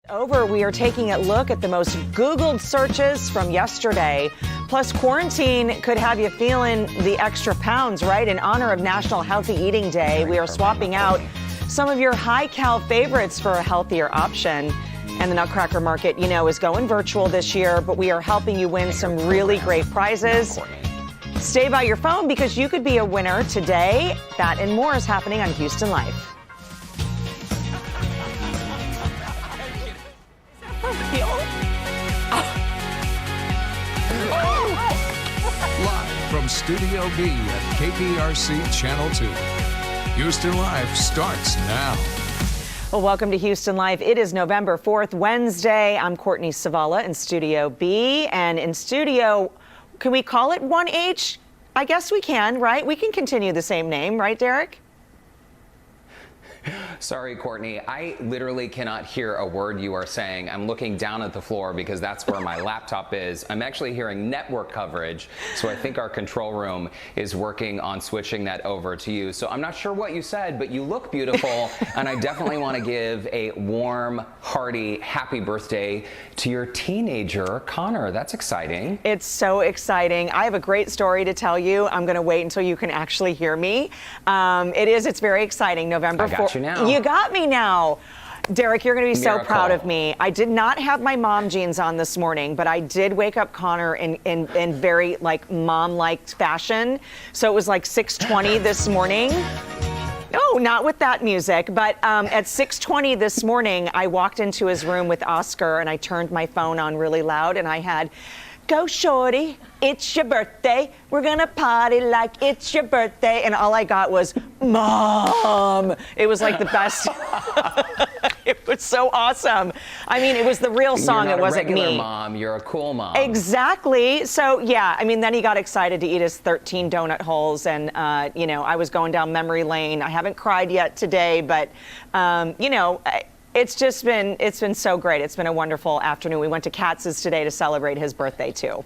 We are taking a look at the most Googled searches from yesterday. Plus, quarantine could have you feeling the extra pounds, right? In honor of National Healthy Eating Day, we are swapping out some of your high-cal favorites for a healthier option. And the Nutcracker Market, is going virtual this year, but we are helping you win some really great prizes. Stay by your phone because you could be a winner today. That and more is happening on Houston Life. Live from Studio B at KPRC Channel 2. Houston Live starts now. Well, welcome to Houston Live. It is November 4th, Wednesday. I'm Courtney Savala in Studio B. And in studio, can we call it 1H? I guess we can, right? We can continue the same name, right, Derek? Sorry, Courtney. I literally cannot hear a word you are saying. I'm looking down at the floor because that's where my laptop is. I'm actually hearing network coverage, so I think our control room is working on switching that over to you. So I'm not sure what you said, but you look beautiful, and I definitely want to give a warm, hearty, happy birthday to your teenager, Connor. That's exciting. It's so exciting. I have a great story to tell you. I'm going to wait until you can actually hear me. It's very exciting. November 4th. You got me now. Derek, you're going to be Miracle. so proud of me. I did not have my mom jeans on this morning, but I did wake up Connor in very mom-like fashion. So it was like 6:20 this morning. No, not with that music, but at 6:20 this morning, I walked into his room with Oscar and I turned my phone on really loud and I had, "Go shorty, it's your birthday. We're gonna party like it's your birthday." And all I got was, "Mom." It was like the best. It was so awesome. I mean, it was the real song. You're not It wasn't a regular me. Mom, you're a cool mom. Exactly. So yeah, I mean, then he got excited to eat his 13 donut holes, and I was going down memory lane. I haven't cried yet today, but it's been so great. It's been a wonderful afternoon. We went to Katz's today to celebrate his birthday too.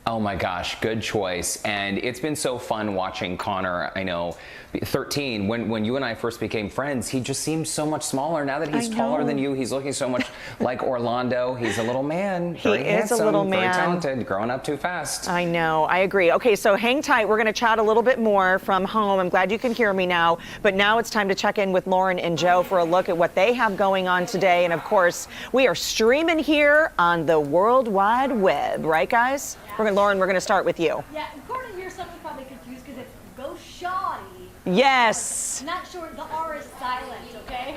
Oh my gosh, good choice. And it's been so fun watching Connor. I know, 13, when you and I first became friends, he just seemed so much smaller. Now that he's taller than you, he's looking so much like Orlando. He's a little man. Very handsome, a little man. Very talented, growing up too fast. I know, I agree. Okay, so hang tight. We're going to chat a little bit more from home. I'm glad you can hear me now. But now it's time to check in with Lauren and Joe for a look at what they have going on today. And of course, we are streaming here on the World Wide Web. Right, guys? Lauren, we're going to start with you. Yeah, according to here, someone's probably confused because it's Go Shoddy. Yes. Not sure the R is silent, okay?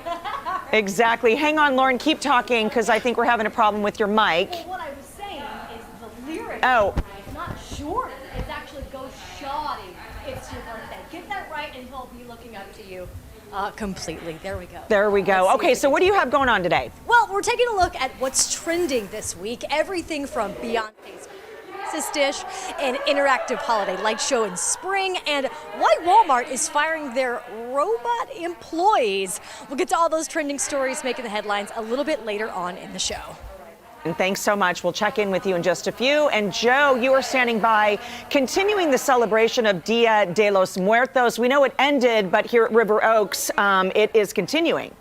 Exactly. Hang on, Lauren. Keep talking because I think we're having a problem with your mic. Well, what I was saying is the lyric. Oh. It's not short. It's actually Go Shoddy. It's your birthday. Get that right and he'll be looking up to you. Completely. There we go. There we go. Okay, so what do you have going on today? Well, we're taking a look at what's trending this week. Everything from Beyonce's dish, an interactive holiday light show in spring, and why Walmart is firing their robot employees. We'll get to all those trending stories making the headlines a little bit later on in the show. And thanks so much. We'll check in with you in just a few. And Joe, you are standing by, continuing the celebration of Dia de los Muertos. We know it ended, but here at River Oaks, it is continuing.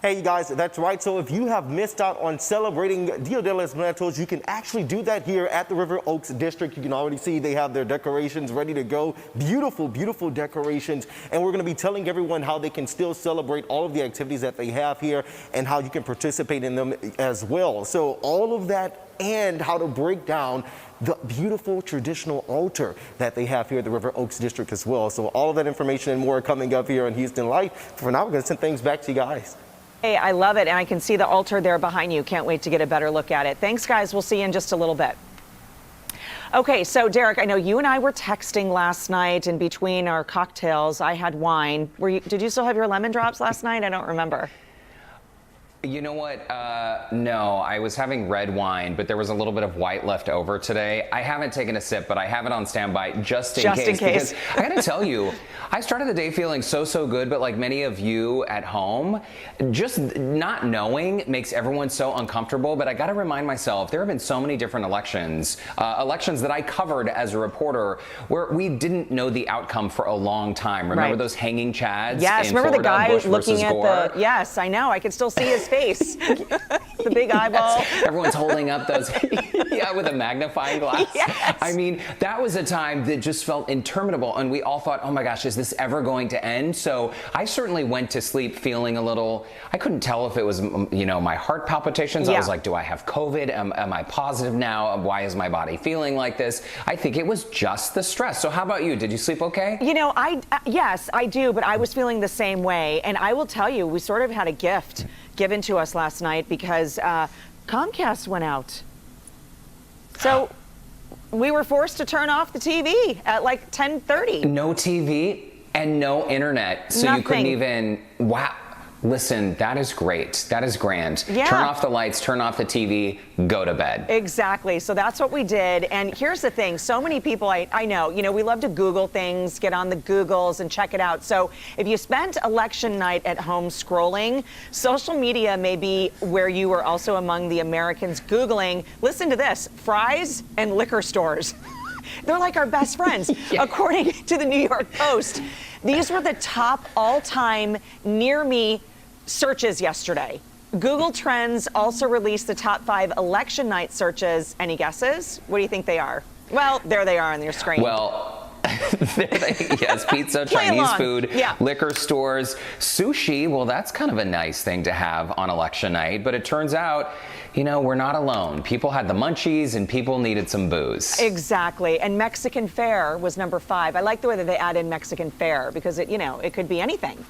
Hey, you guys, that's right. So if you have missed out on celebrating Dia de los Muertos, you can actually do that here at the River Oaks District. You can already see they have their decorations ready to go. Beautiful, beautiful decorations. And we're going to be telling everyone how they can still celebrate all of the activities that they have here and how you can participate in them as well. So all of that and how to break down the beautiful traditional altar that they have here at the River Oaks District as well. So all of that information and more coming up here on Houston Life. For now, we're going to send things back to you guys. Hey, I love it, and I can see the altar there behind you. Can't wait to get a better look at it. Thanks, guys. We'll see you in just a little bit. Okay, so Derek, I know you and I were texting last night, and between our cocktails, I had wine. Did you still have your lemon drops last night? I don't remember. You know what? No, I was having red wine, but there was a little bit of white left over today. I haven't taken a sip, but I have it on standby just in case. Because I gotta tell you, I started the day feeling so good, but like many of you at home, just not knowing makes everyone so uncomfortable. But I gotta remind myself, there have been so many different elections that I covered as a reporter where we didn't know the outcome for a long time. Remember those hanging chads? Yes, in remember Florida, the guy Bush looking at Gore? yes, I know, I can still see his face. The big eyeball. Yes. Everyone's holding up those, with a magnifying glass. Yes. I mean, that was a time that just felt interminable, and we all thought, oh my gosh, is this ever going to end? So I certainly went to sleep feeling a little, I couldn't tell if it was, my heart palpitations. I was like, do I have COVID? Am I positive now? Why is my body feeling like this? I think it was just the stress. So how about you? Did you sleep okay? Yes, I do, but I was feeling the same way. And I will tell you, we sort of had a gift given to us last night because Comcast went out. So we were forced to turn off the TV at like 10:30. No TV and no internet. So Nothing. You couldn't even, wow. Listen, that is great. That is grand. Yeah. Turn off the lights, turn off the TV, go to bed. Exactly. So that's what we did. And here's the thing. So many people I know, we love to Google things, get on the Googles and check it out. So if you spent election night at home scrolling, social media may be where you were also among the Americans Googling, listen to this, fries and liquor stores. They're like our best friends, according to the New York Post. These were the top all-time near me searches yesterday. Google Trends also released the top 5 election night searches. Any guesses? What do you think they are? Well, there they are on your screen. Well, yes, pizza, Chinese food, liquor stores, sushi. Well, that's kind of a nice thing to have on election night. But it turns out, we're not alone. People had the munchies and people needed some booze. Exactly. And Mexican fare was number 5. I like the way that they add in Mexican fare because it could be anything.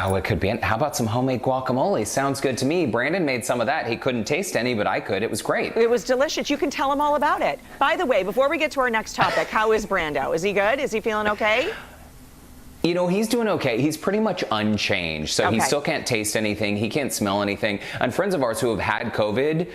Oh, it could be. How about some homemade guacamole? Sounds good to me. Brandon made some of that. He couldn't taste any, but I could. It was great. It was delicious. You can tell him all about it. By the way, before we get to our next topic, how is Brando? Is he good? Is he feeling okay? He's doing okay. He's pretty much unchanged. So he still can't taste anything. He can't smell anything. And friends of ours who have had COVID,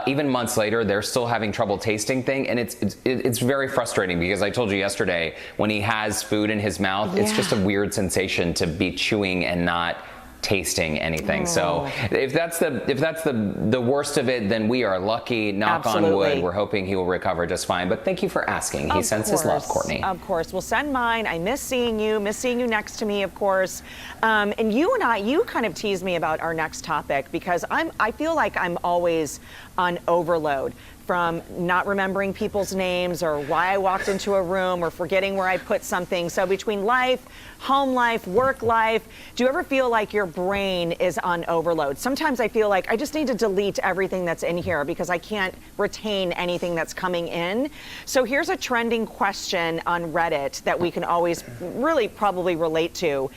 even months later, they're still having trouble tasting things. And it's very frustrating because I told you yesterday, when he has food in his mouth, it's just a weird sensation to be chewing and not tasting anything. So if that's the worst of it, then we are lucky. Knock on wood. We're hoping he will recover just fine. But thank you for asking. He sends his love, Courtney. Of course. Well, send mine. I miss seeing you next to me, of course. And you kind of teased me about our next topic because I feel like I'm always on overload from not remembering people's names or why I walked into a room or forgetting where I put something. So between life, home life, work life, do you ever feel like your brain is on overload? Sometimes I feel like I just need to delete everything that's in here because I can't retain anything that's coming in. So here's a trending question on Reddit that we can always really probably relate to.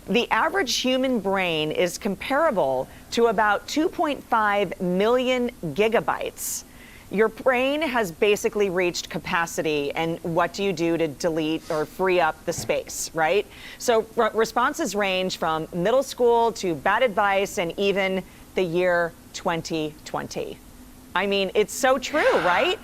The average human brain is comparable to about 2.5 million gigabytes. Your brain has basically reached capacity, and what do you do to delete or free up the space, right? So responses range from middle school to bad advice and even the year 2020. I mean, it's so true, right?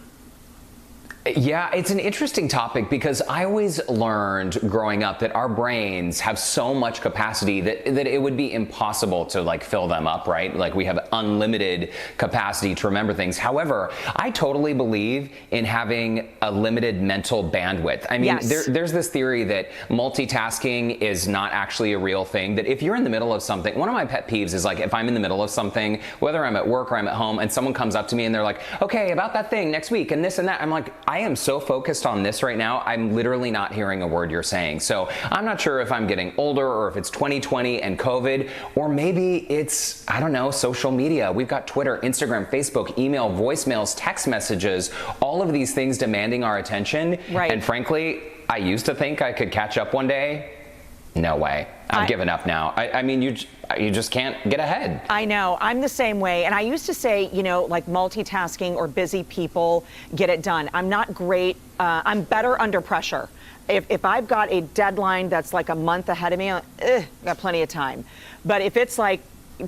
Yeah, it's an interesting topic because I always learned growing up that our brains have so much capacity that it would be impossible to fill them up, right? Like we have unlimited capacity to remember things. However, I totally believe in having a limited mental bandwidth. I mean, there's this theory that multitasking is not actually a real thing, that if you're in the middle of something, one of my pet peeves is if I'm in the middle of something, whether I'm at work or I'm at home, and someone comes up to me and they're like, okay, about that thing next week and this and that. I'm like, I am so focused on this right now, I'm literally not hearing a word you're saying. So I'm not sure if I'm getting older or if it's 2020 and COVID, or maybe it's, I don't know, social media. We've got Twitter, Instagram, Facebook, email, voicemails, text messages, all of these things demanding our attention. Right. And frankly, I used to think I could catch up one day. No way. I've given up now. I mean, you just can't get ahead. I know. I'm the same way. And I used to say, multitasking or busy people get it done. I'm not great. I'm better under pressure. If I've got a deadline that's like a month ahead of me, got plenty of time. But if it's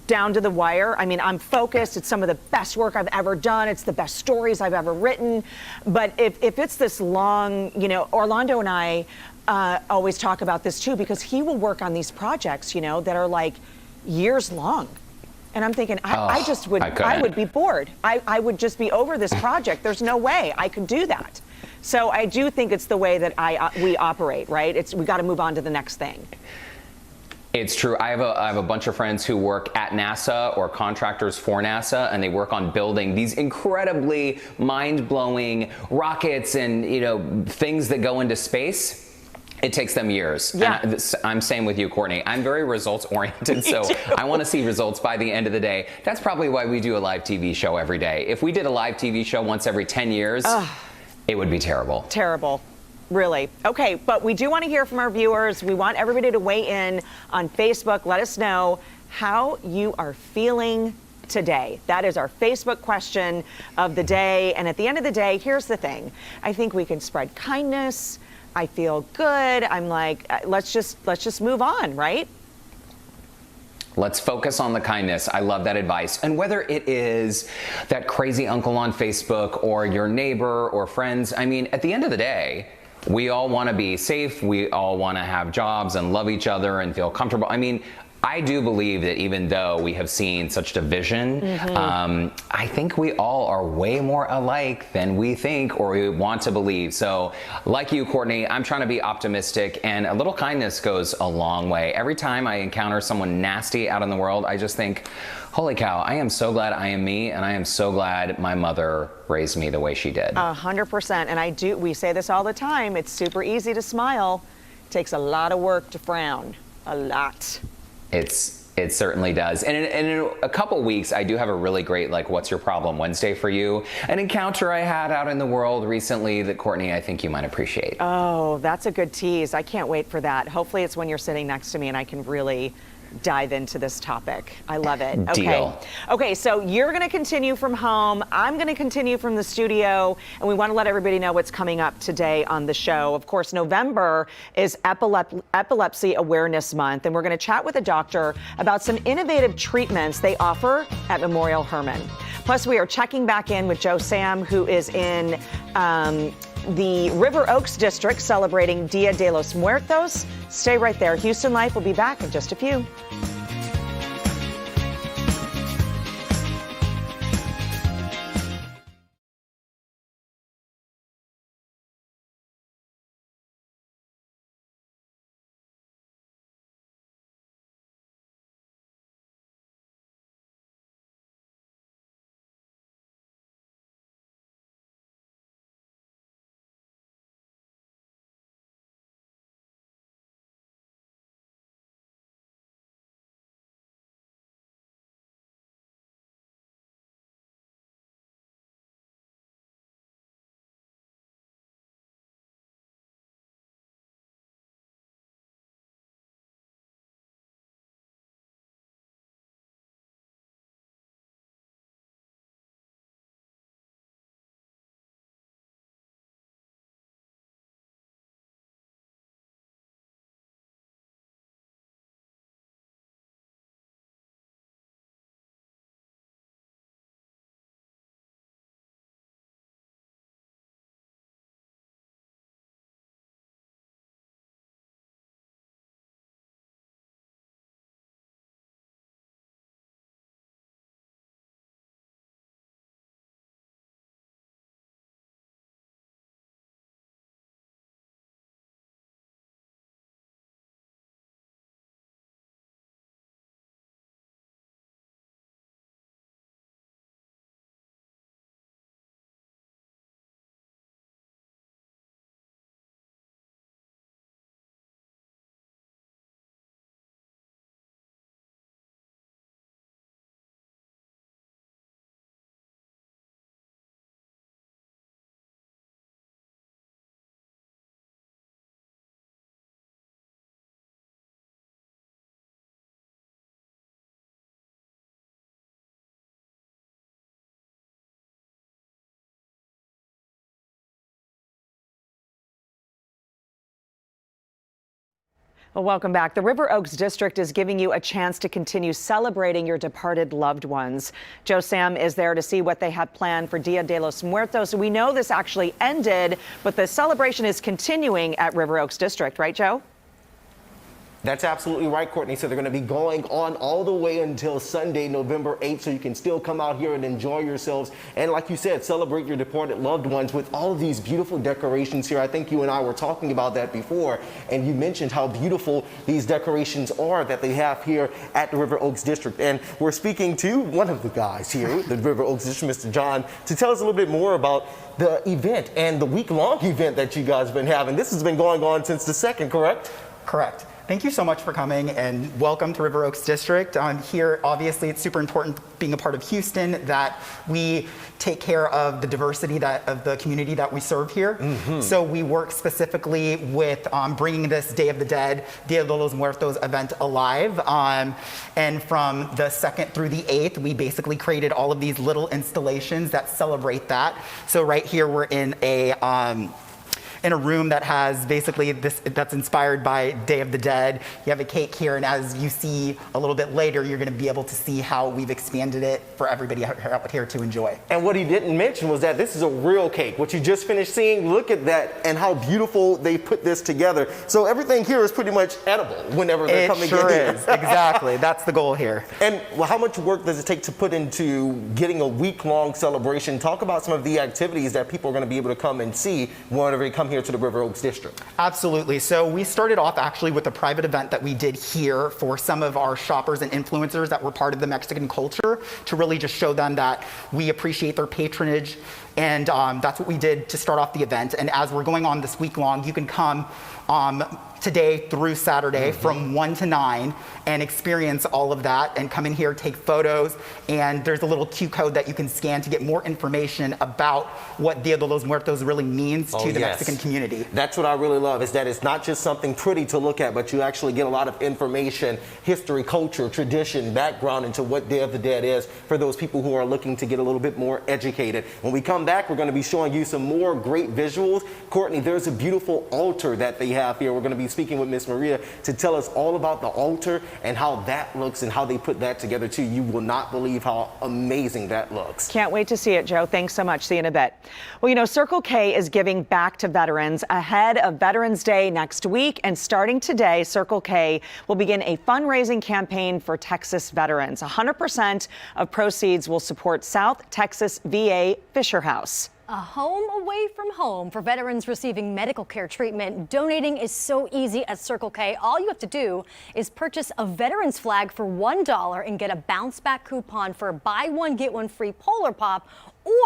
down to the wire. I mean, I'm focused. It's some of the best work I've ever done. It's the best stories I've ever written. But if it's this long, you know, Orlando and I always talk about this too, because he will work on these projects, you know, that are like years long. And I'm thinking, I would be bored. I would just be over this project. There's no way I could do that. So I do think it's the way that we operate, right? We got to move on to the next thing. It's true. I have a bunch of friends who work at NASA or contractors for NASA, and they work on building these incredibly mind-blowing rockets and, you know, things that go into space. It takes them years. Yeah. And I'm same with you, Courtney. I'm very results oriented, so I want to see results by the end of the day. That's probably why we do a live TV show every day. If we did a live TV show once every 10 years, it would be terrible. Terrible. Really. Okay, but we do want to hear from our viewers. We want everybody to weigh in on Facebook. Let us know how you are feeling today. That is our Facebook question of the day. And at the end of the day, here's the thing. I think we can spread kindness. I feel good. I'm like, let's just move on, right? Let's focus on the kindness. I love that advice. And whether it is that crazy uncle on Facebook or your neighbor or friends, I mean, at the end of the day, we all want to be safe. We all want to have jobs and love each other and feel comfortable. I mean, I do believe that even though we have seen such division, I think we all are way more alike than we think or we want to believe. So like you, Courtney, I'm trying to be optimistic, and a little kindness goes a long way. Every time I encounter someone nasty out in the world, I just think, holy cow, I am so glad I am me, and I am so glad my mother raised me the way she did. 100%. And we say this all the time. It's super easy to smile. It takes a lot of work to frown. A lot. It certainly does. And in a couple weeks, I do have a really great, like, What's Your Problem Wednesday for you. An encounter I had out in the world recently that, Courtney, I think you might appreciate. Oh, that's a good tease. I can't wait for that. Hopefully it's when you're sitting next to me and I can really dive into this topic. I love it. Okay. Deal. Okay, so you're going to continue from home. I'm going to continue from the studio, and we want to let everybody know what's coming up today on the show. Of course, November is Epilepsy Awareness Month, and we're going to chat with a doctor about some innovative treatments they offer at Memorial Hermann. Plus, we are checking back in with Joe Sam, who is in the River Oaks district celebrating Dia de los Muertos. Stay right there. Houston Life will be back in just a few. Well, welcome back. The River Oaks District is giving you a chance to continue celebrating your departed loved ones. Joe Sam is there to see what they have planned for Dia de los Muertos. We know this actually ended, but the celebration is continuing at River Oaks District, right, Joe? That's absolutely right, Courtney. So they're going to be going on all the way until Sunday, November 8th, so you can still come out here and enjoy yourselves. And like you said, celebrate your departed loved ones with all of these beautiful decorations here. I think you and I were talking about that before, and you mentioned how beautiful these decorations are that they have here at the River Oaks District. And we're speaking to one of the guys here, the River Oaks District, Mr. John, to tell us a little bit more about the event and the week-long event that you guys have been having. This has been going on since the 2nd, correct? Correct. Thank you so much for coming and welcome to River Oaks District. Here, obviously, it's super important being a part of Houston that we take care of the diversity of the community that we serve here. So we work specifically with bringing this Day of the Dead, Dia de los Muertos event alive. And from the 2nd through the 8th, we basically created all of these little installations that celebrate that. So right here, we're in a room that has basically that's inspired by Day of the Dead. You have a cake here, and as you see a little bit later, you're going to be able to see how we've expanded it for everybody out here to enjoy. And what he didn't mention was that this is a real cake. What you just finished seeing, look at that and how beautiful they put this together. So everything here is pretty much edible whenever they're coming in. It sure is, exactly. That's the goal here. And how much work does it take to put into getting a week-long celebration? Talk about some of the activities that people are going to be able to come and see whenever they come here to the River Oaks District. Absolutely. So we started off actually with a private event that we did here for some of our shoppers and influencers that were part of the Mexican culture to really just show them that we appreciate their patronage. And that's what we did to start off the event. And as we're going on this week long, you can come today through Saturday from 1 to 9 and experience all of that and come in here, take photos, and there's a little Q code that you can scan to get more information about what Dia de los Muertos really means to the Mexican community. That's what I really love, is that it's not just something pretty to look at, but you actually get a lot of information, history, culture, tradition, background into what Day of the Dead is for those people who are looking to get a little bit more educated. When we come back, we're going to be showing you some more great visuals. Courtney, there's a beautiful altar that they have here. We're going to be speaking with Miss Maria to tell us all about the altar and how that looks and how they put that together too. You will not believe how amazing that looks. Can't wait to see it, Joe. Thanks so much. See you in a bit. Well, you know, Circle K is giving back to veterans ahead of Veterans Day next week. And starting today, Circle K will begin a fundraising campaign for Texas veterans. 100% of proceeds will support South Texas VA Fisher House. A home away from home for veterans receiving medical care treatment. Donating is so easy at Circle K. All you have to do is purchase a veterans flag for $1 and get a bounce back coupon for buy one, get one free Polar Pop.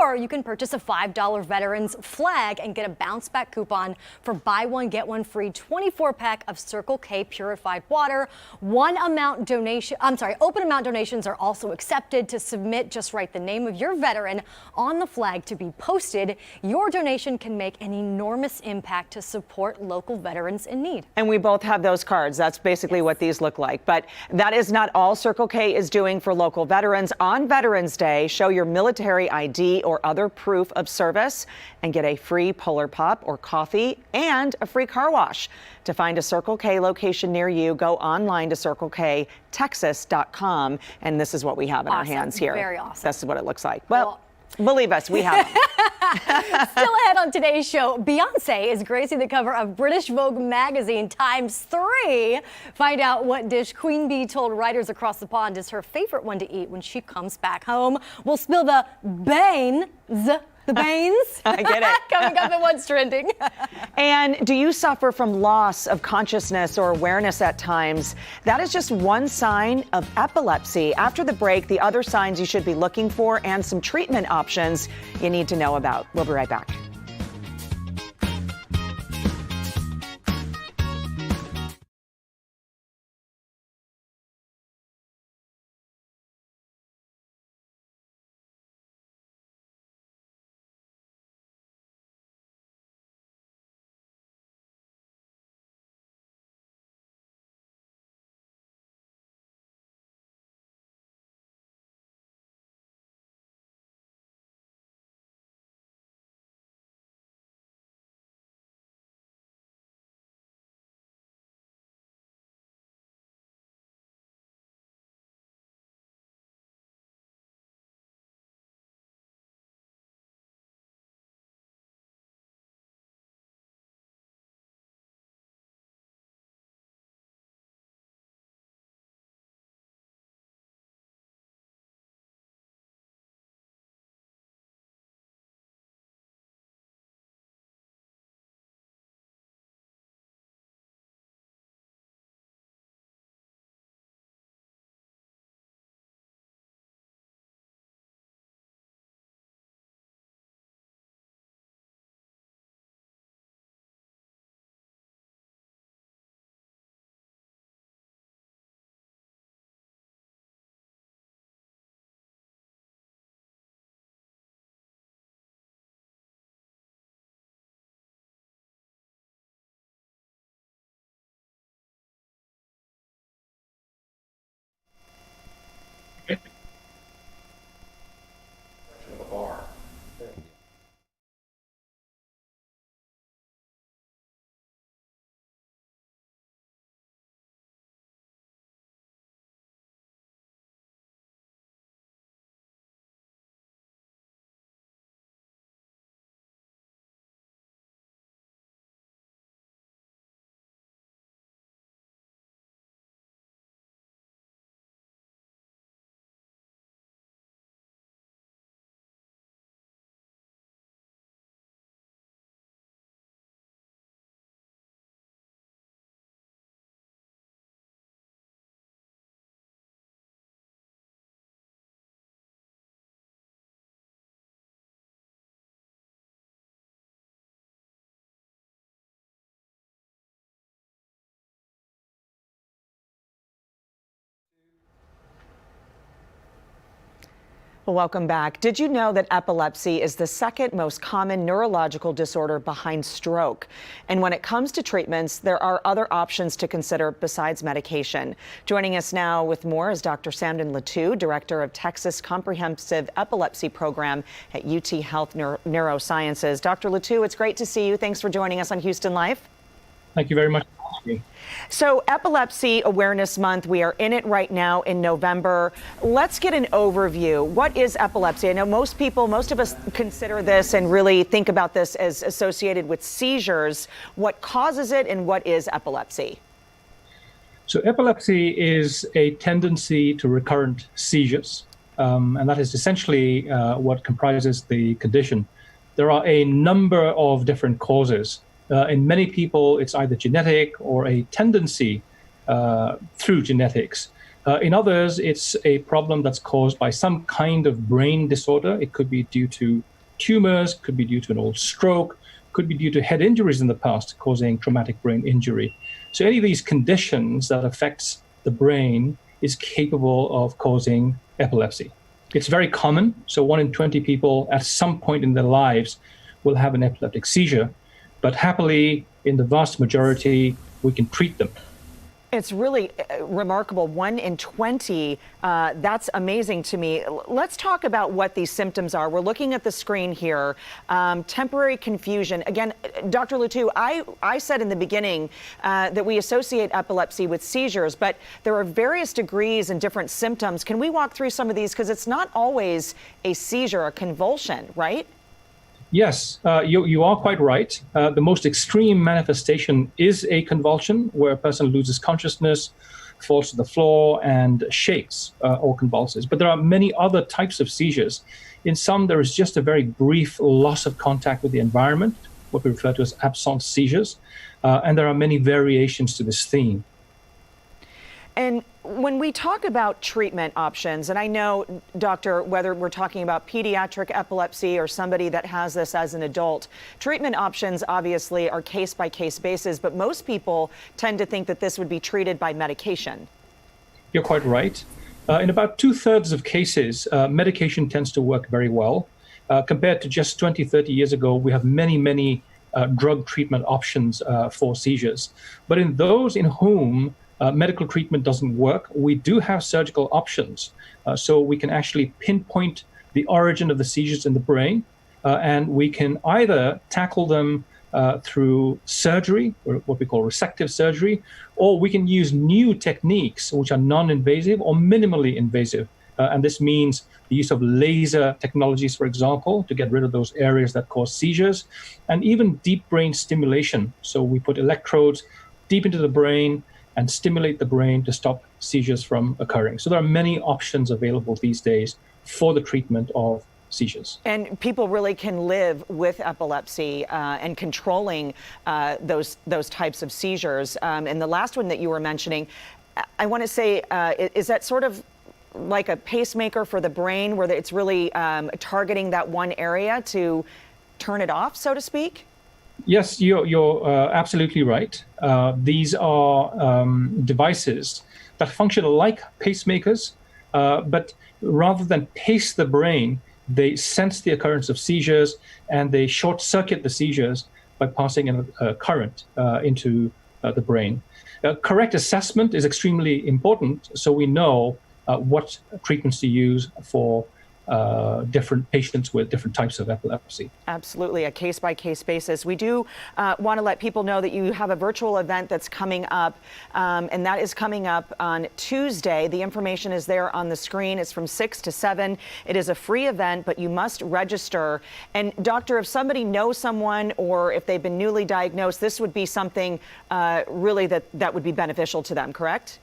Or you can purchase a $5 veterans flag and get a bounce back coupon for buy one, get one free 24-pack of Circle K purified water. Open amount donations are also accepted. To submit, just write the name of your veteran on the flag to be posted. Your donation can make an enormous impact to support local veterans in need. And we both have those cards. That's basically what these look like. But that is not all Circle K is doing for local veterans. On Veterans Day, show your military ID or other proof of service and get a free Polar Pop or coffee and a free car wash. To find a Circle K location near you, go online to CircleKTexas.com, and this is what we have in our hands here. Very awesome. This is what it looks like. Well, believe us, we have them. Still ahead on today's show, Beyonce is gracing the cover of British Vogue magazine ×3. Find out what dish Queen Bee told writers across the pond is her favorite one to eat when she comes back home. We'll spill the beans. I get it. Coming up at What's Trending. And do you suffer from loss of consciousness or awareness at times? That is just one sign of epilepsy. After the break, the other signs you should be looking for and some treatment options you need to know about. We'll be right back. Well, welcome back. Did you know that epilepsy is the second most common neurological disorder behind stroke? And when it comes to treatments, there are other options to consider besides medication. Joining us now with more is Dr. Samden Latu, Director of Texas Comprehensive Epilepsy Program at UT Health Neurosciences. Dr. Latu, it's great to see you. Thanks for joining us on Houston Life. Thank you very much. So Epilepsy Awareness Month, we are in it right now in November. Let's get an overview. What is epilepsy? I know most of us consider this and really think about this as associated with seizures. What causes it and what is epilepsy? So epilepsy is a tendency to recurrent seizures, and that is essentially what comprises the condition. There are a number of different causes. In many people, it's either genetic or a tendency through genetics. In others, it's a problem that's caused by some kind of brain disorder. It could be due to tumors, could be due to an old stroke, could be due to head injuries in the past causing traumatic brain injury. So any of these conditions that affects the brain is capable of causing epilepsy. It's very common. So 1 in 20 people at some point in their lives will have an epileptic seizure. But happily, in the vast majority, we can treat them. It's really remarkable. 1 in 20, that's amazing to me. Let's talk about what these symptoms are. We're looking at the screen here. Temporary confusion. Again, Dr. Latu, I said in the beginning that we associate epilepsy with seizures, but there are various degrees and different symptoms. Can we walk through some of these? Because it's not always a seizure, a convulsion, right? Yes, you are quite right. The most extreme manifestation is a convulsion where a person loses consciousness, falls to the floor, and shakes or convulses. But there are many other types of seizures. In some, there is just a very brief loss of contact with the environment, what we refer to as absence seizures. And there are many variations to this theme. And when we talk about treatment options, and I know, Doctor, whether we're talking about pediatric epilepsy or somebody that has this as an adult, treatment options obviously are case-by-case basis, but most people tend to think that this would be treated by medication. You're quite right. In about 2/3 of cases, medication tends to work very well. Compared to just 20, 30 years ago, we have many drug treatment options for seizures. But in those in whom medical treatment doesn't work, we do have surgical options. So we can actually pinpoint the origin of the seizures in the brain, and we can either tackle them through surgery, or what we call resective surgery, or we can use new techniques which are non-invasive or minimally invasive. And this means the use of laser technologies, for example, to get rid of those areas that cause seizures, and even deep brain stimulation. So we put electrodes deep into the brain and stimulate the brain to stop seizures from occurring. So there are many options available these days for the treatment of seizures. And people really can live with epilepsy and controlling those types of seizures. And the last one that you were mentioning, I want to say, is that sort of like a pacemaker for the brain where it's really targeting that one area to turn it off, so to speak? Yes, you're absolutely right. These are devices that function like pacemakers, but rather than pace the brain, they sense the occurrence of seizures and they short circuit the seizures by passing a current into the brain. Correct assessment is extremely important, so we know what treatments to use for different patients with different types of epilepsy. Absolutely, a case-by-case basis. We do want to let people know that you have a virtual event that's coming up, and that is coming up on Tuesday. The information is there on the screen. It's from 6 to 7. It is a free event, but you must register. And doctor, if somebody knows someone or if they've been newly diagnosed, this would be something really that would be beneficial to them, correct?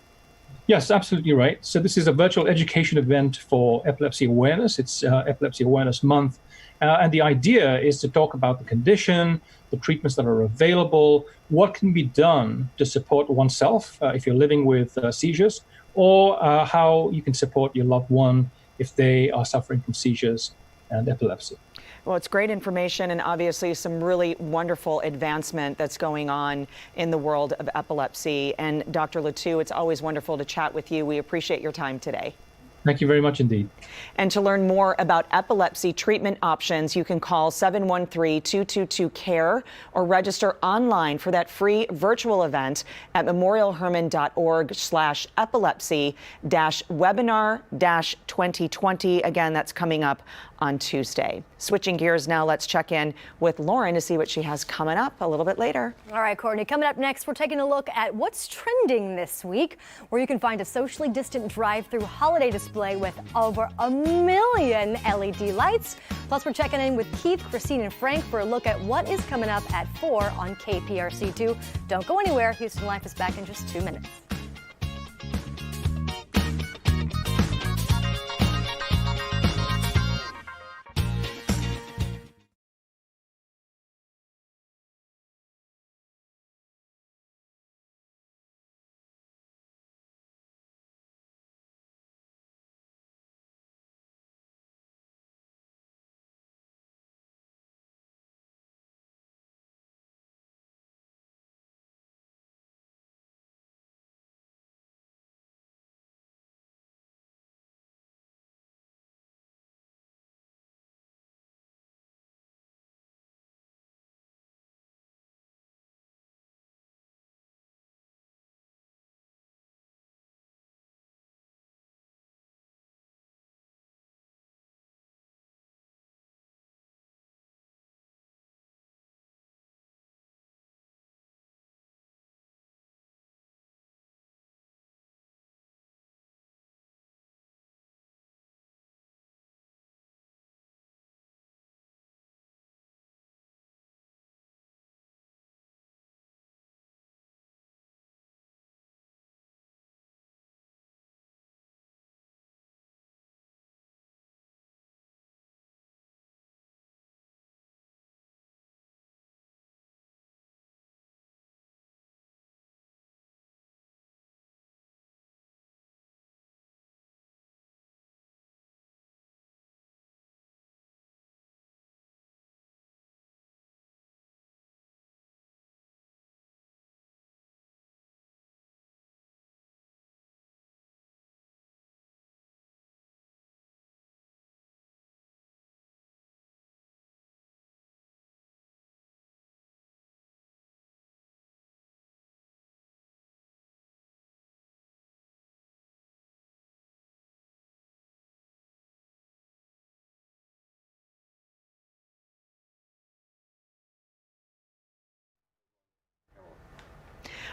Yes, absolutely right. So this is a virtual education event for epilepsy awareness. It's Epilepsy Awareness Month. And the idea is to talk about the condition, the treatments that are available, what can be done to support oneself if you're living with seizures, or how you can support your loved one if they are suffering from seizures and epilepsy. Well, it's great information and obviously some really wonderful advancement that's going on in the world of epilepsy. And Dr. Latu, it's always wonderful to chat with you. We appreciate your time today. Thank you very much indeed. And to learn more about epilepsy treatment options, you can call 713-222-CARE or register online for that free virtual event at memorialhermann.org/epilepsy-webinar-2020. Again, that's coming up on Tuesday. Switching gears now, let's check in with Lauren to see what she has coming up a little bit later. All right, Courtney, coming up next, we're taking a look at what's trending this week, where you can find a socially distant drive-through holiday display with over 1 million LED lights. Plus, we're checking in with Keith, Christine, and Frank for a look at what is coming up at 4 on KPRC2. Don't go anywhere. Houston Life is back in just 2 minutes.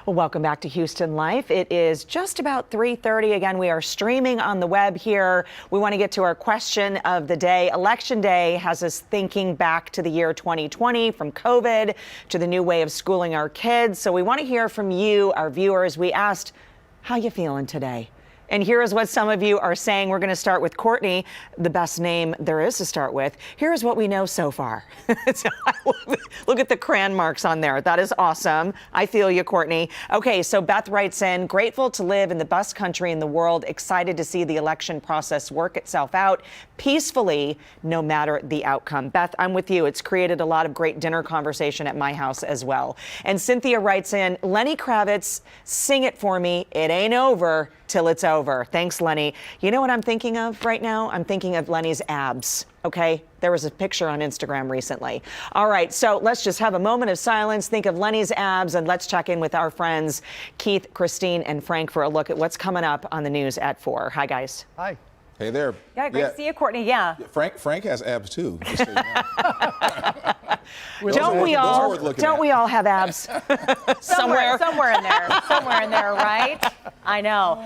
Well, welcome back to Houston Life. It is just about 3:30. Again, we are streaming on the web here. We want to get to our question of the day. Election Day has us thinking back to the year 2020, from COVID to the new way of schooling our kids. So we want to hear from you, our viewers. We asked, how you feeling today? And here is what some of you are saying. We're going to start with Courtney, the best name there is to start with. Here's what we know so far. Look at the crayon marks on there. That is awesome. I feel you, Courtney. Okay, so Beth writes in, grateful to live in the best country in the world, excited to see the election process work itself out peacefully, no matter the outcome. Beth, I'm with you. It's created a lot of great dinner conversation at my house as well. And Cynthia writes in, Lenny Kravitz, sing it for me. It ain't over till it's over. Thanks, Lenny. You know what I'm thinking of right now? I'm thinking of Lenny's abs. Okay, there was a picture on Instagram recently. All right, so let's just have a moment of silence, think of Lenny's abs, and let's check in with our friends Keith, Christine, and Frank for a look at what's coming up on the news at 4. Hi, guys. Hi. Hey there. Yeah, great to see you, Courtney. Yeah. Frank has abs too. Just so you know. Don't we all have abs? Somewhere in there, right? I know.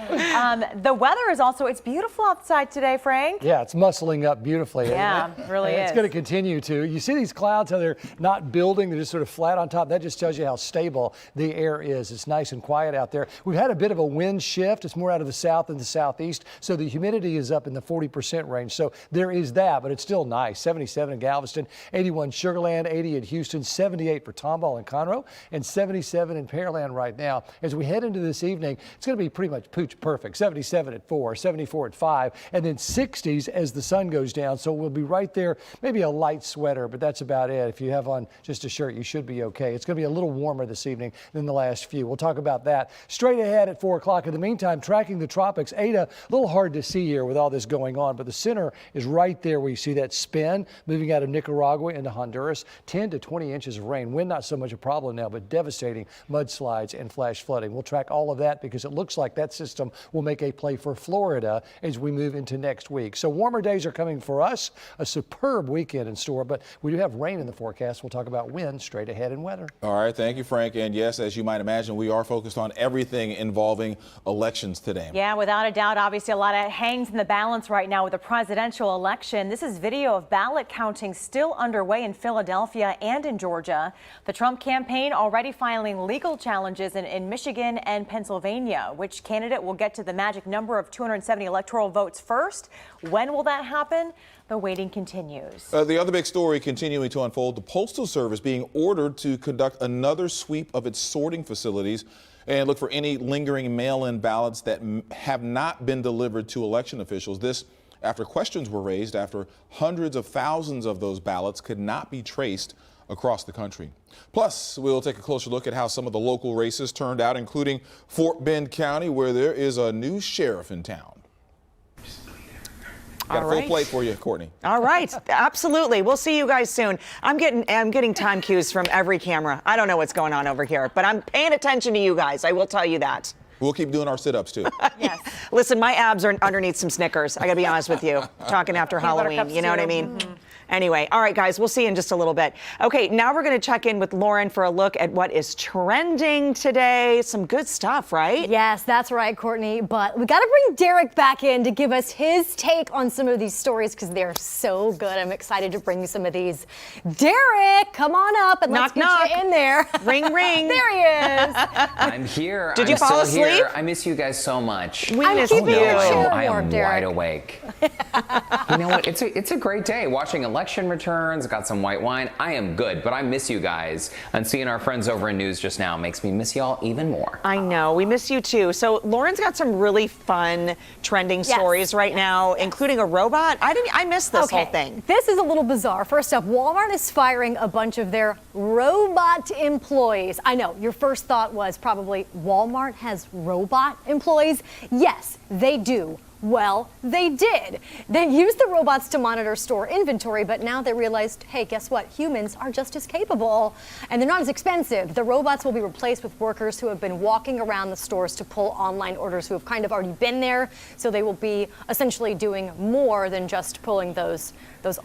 The weather is also, it's beautiful outside today, Frank. Yeah, it's muscling up beautifully. Yeah, it really is. It's going to continue to. You see these clouds, how they're not building, they're just sort of flat on top. That just tells you how stable the air is. It's nice and quiet out there. We've had a bit of a wind shift. It's more out of the south than the southeast, so the humidity is up in the 40% range. So there is that, but it's still nice. 77 in Galveston, 81 Sugar Land, 80 in Houston, 78 for Tomball and Conroe, and 77 in Pearland right now. As we head into this evening, it's going to be be pretty much pooch perfect. 77 at 4, 74 at 5, and then 60s as the sun goes down. So we'll be right there. Maybe a light sweater, but that's about it. If you have on just a shirt, you should be okay. It's going to be a little warmer this evening than the last few. We'll talk about that straight ahead at 4 o'clock. In the meantime, tracking the tropics. Ada, a little hard to see here with all this going on, but the center is right there where you see that spin moving out of Nicaragua into Honduras. 10 to 20 inches of rain. Wind not so much a problem now, but devastating mudslides and flash flooding. We'll track all of that because it looks like that system will make a play for Florida as we move into next week. So warmer days are coming for us. A superb weekend in store, but we do have rain in the forecast. We'll talk about wind straight ahead and weather. All right, thank you, Frank. And yes, as you might imagine, we are focused on everything involving elections today. Yeah, without a doubt, obviously a lot of hangs in the balance right now with the presidential election. This is video of ballot counting still underway in Philadelphia and in Georgia. The Trump campaign already filing legal challenges in Michigan and Pennsylvania. Which candidate will get to the magic number of 270 electoral votes first? When will that happen? The waiting continues. The other big story continuing to unfold, the Postal Service being ordered to conduct another sweep of its sorting facilities and look for any lingering mail-in ballots that have not been delivered to election officials. This after questions were raised after hundreds of thousands of those ballots could not be traced across the country. Plus, we'll take a closer look at how some of the local races turned out, including Fort Bend County, where there is a new sheriff in town. Got a full plate for you, Courtney. All right, absolutely. We'll see you guys soon. I'm getting time cues from every camera. I don't know what's going on over here, but I'm paying attention to you guys. I will tell you that. We'll keep doing our sit-ups too. Yes. Listen, my abs are underneath some Snickers. I gotta be honest with you. Talking after Halloween, you know what I mean? Mm-hmm. Anyway, all right, guys, we'll see you in just a little bit. Okay, now we're going to check in with Lauren for a look at what is trending today. Some good stuff, right? Yes, that's right, Courtney. But we got to bring Derek back in to give us his take on some of these stories because they're so good. I'm excited to bring you some of these. Derek, come on up and let's get you in there. Ring, ring. There he is. I'm here. Did you fall asleep? Here. I miss you guys so much. We miss you. I am wide awake. You know what? It's a great day. Watching election returns, got some white wine. I am good, but I miss you guys. And seeing our friends over in news just now makes me miss y'all even more. I know. We miss you too. So Lauren's got some really fun trending stories right now, including a robot. I missed this whole thing. This is a little bizarre. First up, Walmart is firing a bunch of their robot employees. I know your first thought was probably Walmart has robot employees. Yes, they do. Well, they did. They used the robots to monitor store inventory, but now they realized, hey, guess what? Humans are just as capable, and they're not as expensive. The robots will be replaced with workers who have been walking around the stores to pull online orders who have kind of already been there, so they will be essentially doing more than just pulling those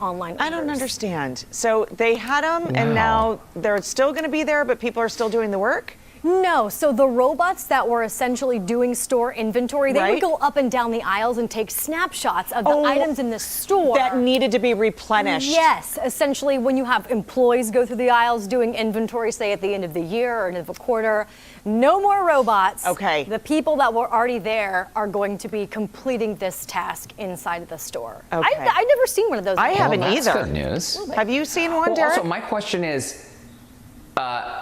online orders. I don't understand. So they had them, and now they're still going to be there, but people are still doing the work? No, so the robots that were essentially doing store inventory, they would go up and down the aisles and take snapshots of the items in the store. That needed to be replenished. Yes, essentially when you have employees go through the aisles doing inventory, say at the end of the year or end of a quarter, no more robots. Okay. The people that were already there are going to be completing this task inside of the store. Okay. I've never seen one of those. I haven't that's either. Good news. Have you seen one, Derek? Also, my question is,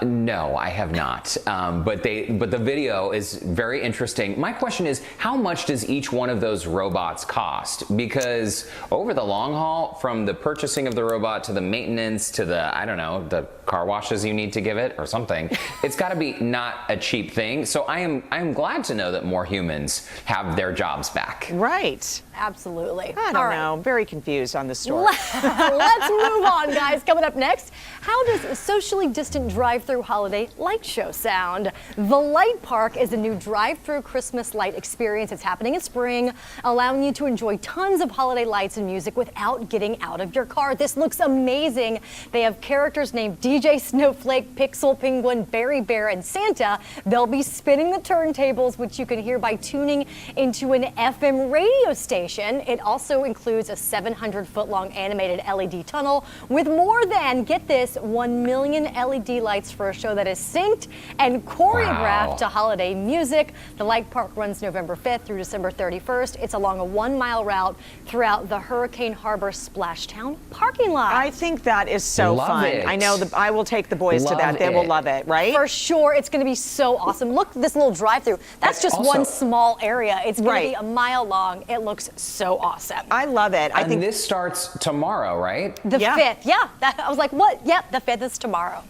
no, I have not. But the video is very interesting. My question is, how much does each one of those robots cost? Because over the long haul, from the purchasing of the robot to the maintenance to the, I don't know, the car washes you need to give it or something, it's got to be not a cheap thing. So I am glad to know that more humans have their jobs back. Right. Absolutely. I don't know. I'm very confused on this story. Let's move on, guys. Coming up next, how does a socially distant drive-through holiday light show sound? The Light Park is a new drive-through Christmas light experience. It's happening in spring, allowing you to enjoy tons of holiday lights and music without getting out of your car. This looks amazing. They have characters named DJ Snowflake, Pixel Penguin, Berry Bear, and Santa. They'll be spinning the turntables, which you can hear by tuning into an FM radio station. station. It also includes a 700-foot-long animated LED tunnel with more than, get this, 1 million LED lights for a show that is synced and choreographed to holiday music. The light park runs November 5th through December 31st. It's along a 1-mile route throughout the Hurricane Harbor Splashtown parking lot. I think that is so fun. I know I will take the boys to that. They will love it, right? For sure. It's going to be so awesome. Look at this little drive-through. That's just one small area. It's going to be a mile long. It looks so awesome. I love it. I think this starts tomorrow, right? The 5th. Yeah. I was like, what? Yep, the 5th is tomorrow.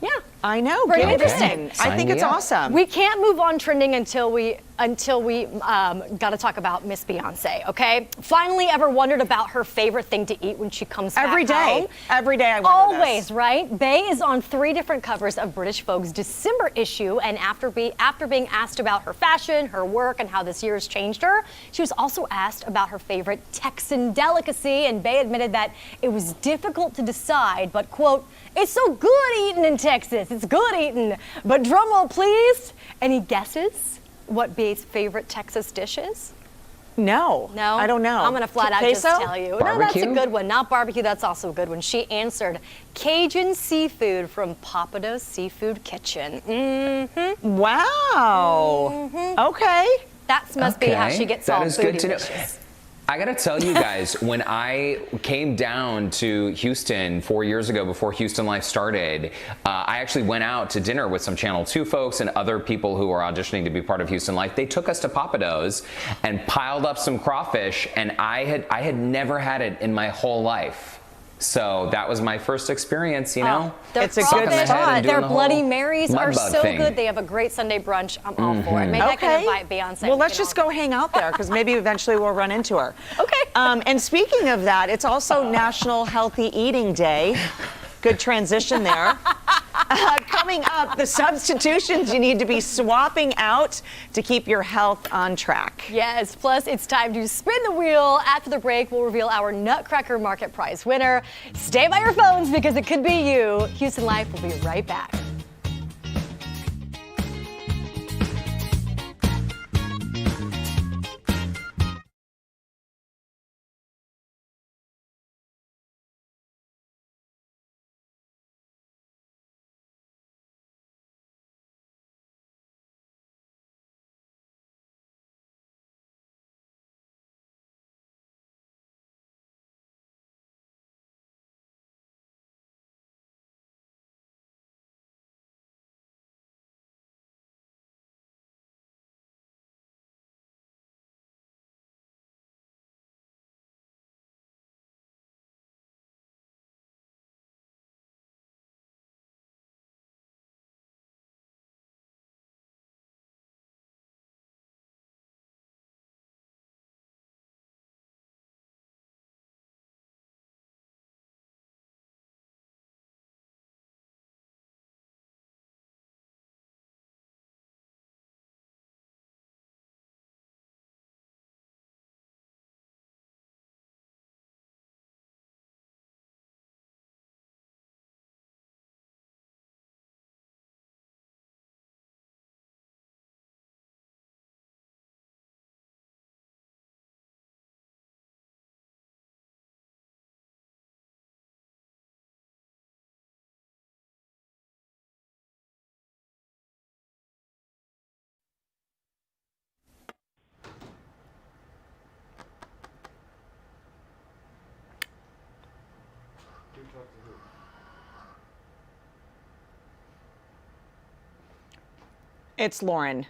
Yeah. I know. Pretty Get interesting. in. I think it's awesome. We can't move on trending until we got to talk about Miss Beyonce, okay? Finally ever wondered about her favorite thing to eat when she comes back Every day. home? Every day I wonder Always, this. right? Bey is on 3 different covers of British Vogue's December issue, and after being asked about her fashion, her work, and how this year has changed her, she was also asked about her favorite Texan delicacy, and Bey admitted that it was difficult to decide, but, quote, "It's so good eating in Texas. It's good eating." But drumroll, please. Any guesses what Bey's favorite Texas dish is? No. No? I don't know. I'm going to flat out just Queso? tell you. Barbecue? No, that's a good one. Not barbecue, that's also a good one. She answered Cajun seafood from Pappadeaux Seafood Kitchen. Mm-hmm. Wow. Okay. That must be how she gets all That is foodie good to know. dishes. I gotta tell you guys, when I came down to Houston 4 years ago, before Houston Life started, I actually went out to dinner with some Channel 2 folks and other people who were auditioning to be part of Houston Life. They took us to Pappadeaux and piled up some crawfish, and I had never had it in my whole life. So that was my first experience, you know? It's a good spot. Their Bloody Marys are so thing. good. They have a great Sunday brunch. I'm all for it. Maybe I can invite Beyonce. Well, let's just go hang out there because maybe eventually we'll run into her. Okay. And speaking of that, it's also National Healthy Eating Day. Good transition there. Coming up, the substitutions you need to be swapping out to keep your health on track. Yes, plus it's time to spin the wheel. After the break, we'll reveal our Nutcracker Market Prize winner. Stay by your phones because it could be you. Houston Life will be right back. It's Lauren.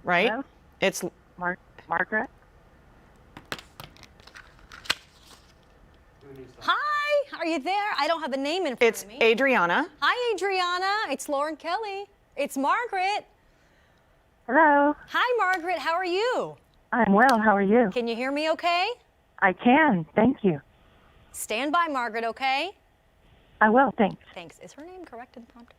Right? Hello? It's Margaret? Hi, are you there? I don't have a name in front of me. It's Adriana. Hi, Adriana. It's Lauren Kelly. It's Margaret. Hello? Hi, Margaret. How are you? I'm well. How are you? Can you hear me okay? I can. Thank you. Stand by, Margaret, okay? I will. Thanks. Thanks. Is her name correct in the prompt?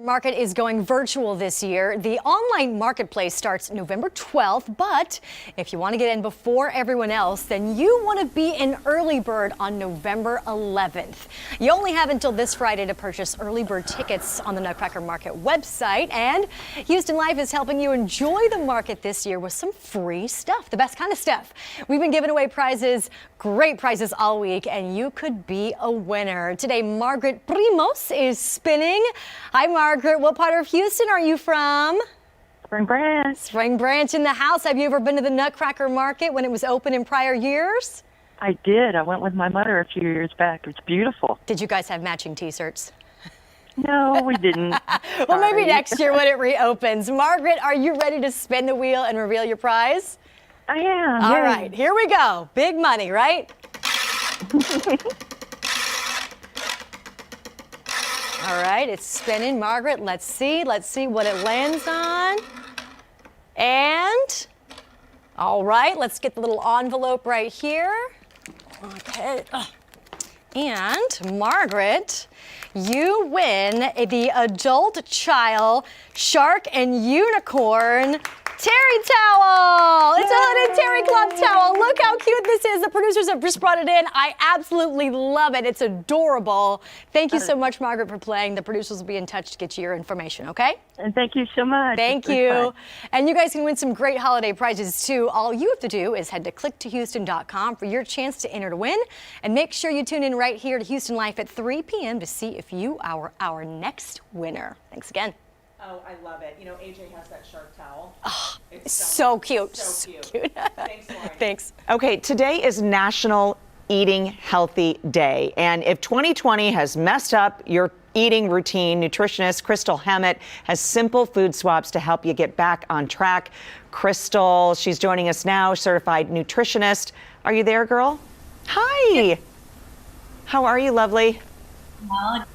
Market is going virtual this year. The online marketplace starts November 12th, but if you want to get in before everyone else, then you want to be an early bird on November 11th. You only have until this Friday to purchase early bird tickets on the Nutcracker Market website, and Houston Life is helping you enjoy the market this year with some free stuff, the best kind of stuff. We've been giving away prizes, great prizes all week, and you could be a winner. Today, Margaret Primos is spinning. Hi, Margaret, what part of Houston are you from? Spring Branch. Spring Branch in the house. Have you ever been to the Nutcracker Market when it was open in prior years? I did. I went with my mother a few years back. It's beautiful. Did you guys have matching t-shirts? No, we didn't. Well, maybe Sorry. next year when it reopens. Margaret, are you ready to spin the wheel and reveal your prize? I am. All yay. right, here we go. Big money, right? All right, it's spinning. Margaret, let's see what it lands on. And, all right, let's get the little envelope right here. Okay. And, Margaret, you win the Adult Child Shark and Unicorn Terry towel. It's a Hood and Terry Club towel. Look how cute this is. The producers have just brought it in. I absolutely love it. It's adorable. Thank you so much, Margaret, for playing. The producers will be in touch to get you your information, okay? And thank you so much. Thank It's been you. fun. And you guys can win some great holiday prizes too. All you have to do is head to clicktohouston.com for your chance to enter to win. And make sure you tune in right here to Houston Life at 3 p.m. to see if you are our next winner. Thanks again. Oh, I love it. You know, AJ has that shark towel. Oh, it's so cute. So cute. Thanks, Lauren. Thanks. Okay, today is National Eating Healthy Day. And if 2020 has messed up your eating routine, nutritionist Crystal Hammett has simple food swaps to help you get back on track. Crystal, she's joining us now, certified nutritionist. Are you there, girl? Hi. How are you, lovely? Well,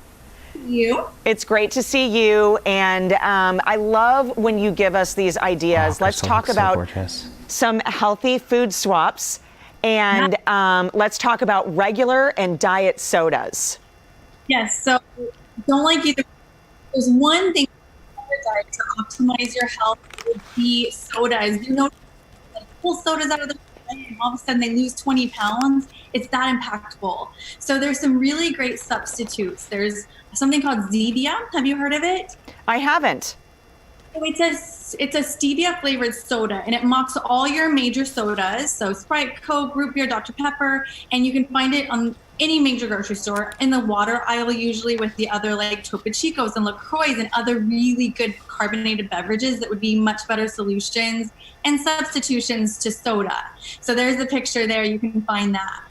you. It's great to see you, and I love when you give us these ideas. Let's talk about some healthy food swaps, and let's talk about regular and diet sodas. Yes, so don't like either. There's one thing for diet to optimize your health would be sodas. You know, like pull sodas out of the and all of a sudden they lose 20 pounds. It's that impactful. So there's some really great substitutes. There's something called Zevia. Have you heard of it? I haven't. So it's a stevia flavored soda, and it mocks all your major sodas. So Sprite, Coke, Root Beer, Dr. Pepper, and you can find it on any major grocery store in the water aisle, usually with the other like Topo Chicos and LaCroix and other really good carbonated beverages that would be much better solutions and substitutions to soda. So there's the picture there. You can find that.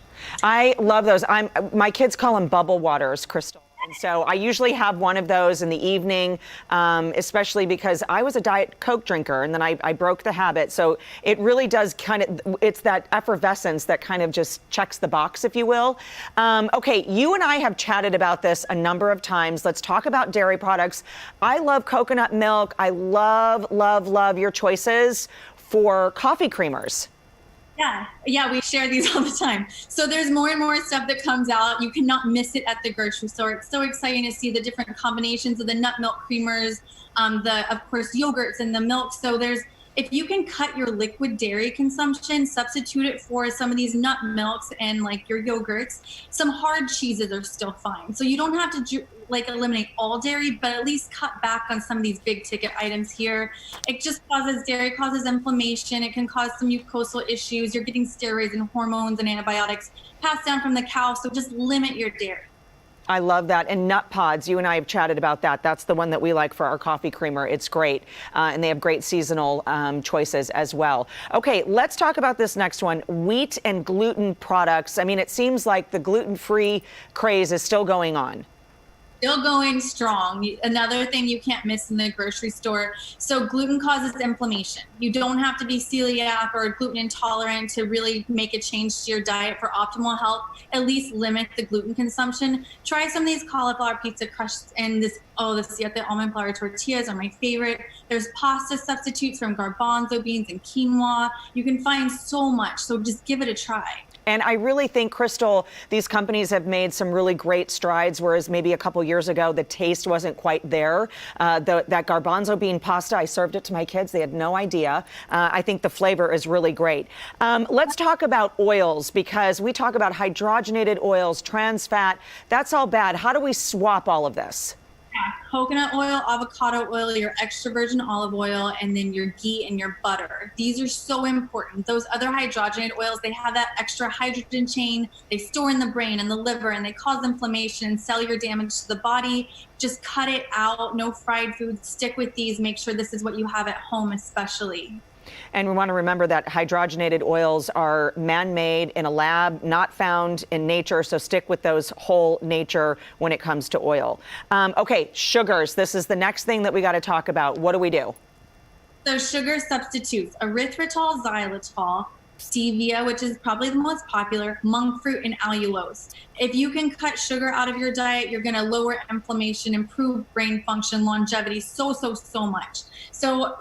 I love those. My kids call them bubble waters, Crystal. And so I usually have one of those in the evening, especially because I was a Diet Coke drinker and then I broke the habit. So it really does it's that effervescence that kind of just checks the box, if you will. Okay, you and I have chatted about this a number of times. Let's talk about dairy products. I love coconut milk. I love, love, love your choices for coffee creamers. Yeah, we share these all the time. So there's more and more stuff that comes out. You cannot miss it at the grocery store. It's so exciting to see the different combinations of the nut milk creamers, of course, yogurts and the milk. So if you can cut your liquid dairy consumption, substitute it for some of these nut milks and like your yogurts, some hard cheeses are still fine. So you don't have to eliminate all dairy, but at least cut back on some of these big ticket items here. It just dairy causes inflammation. It can cause some mucosal issues. You're getting steroids and hormones and antibiotics passed down from the cow. So just limit your dairy. I love that. And nut pods, you and I have chatted about that. That's the one that we like for our coffee creamer. It's great. And they have great seasonal choices as well. Okay, let's talk about this next one. Wheat and gluten products. I mean, it seems like the gluten-free craze is still going on. Still going strong. Another thing you can't miss in the grocery store. So gluten causes inflammation. You don't have to be celiac or gluten intolerant to really make a change to your diet for optimal health. At least limit the gluten consumption. Try some of these cauliflower pizza crusts and the siete almond flour tortillas are my favorite. There's pasta substitutes from garbanzo beans and quinoa. You can find so much. So just give it a try. And I really think, Crystal, these companies have made some really great strides, whereas maybe a couple years ago, the taste wasn't quite there. That garbanzo bean pasta, I served it to my kids. They had no idea. I think the flavor is really great. Let's talk about oils, because we talk about hydrogenated oils, trans fat. That's all bad. How do we swap all of this? Coconut oil, avocado oil, your extra virgin olive oil, and then your ghee and your butter. These are so important. Those other hydrogenated oils, they have that extra hydrogen chain. They store in the brain and the liver, and they cause inflammation, cellular damage to the body. Just cut it out. No fried foods. Stick with these. Make sure this is what you have at home, especially. And we want to remember that hydrogenated oils are man-made in a lab, not found in nature. So stick with those whole nature when it comes to oil. Okay, sugars. This is the next thing that we got to talk about. What do we do? So sugar substitutes: erythritol, xylitol, stevia, which is probably the most popular, monk fruit, and allulose. If you can cut sugar out of your diet, you're going to lower inflammation, improve brain function, longevity, so much. So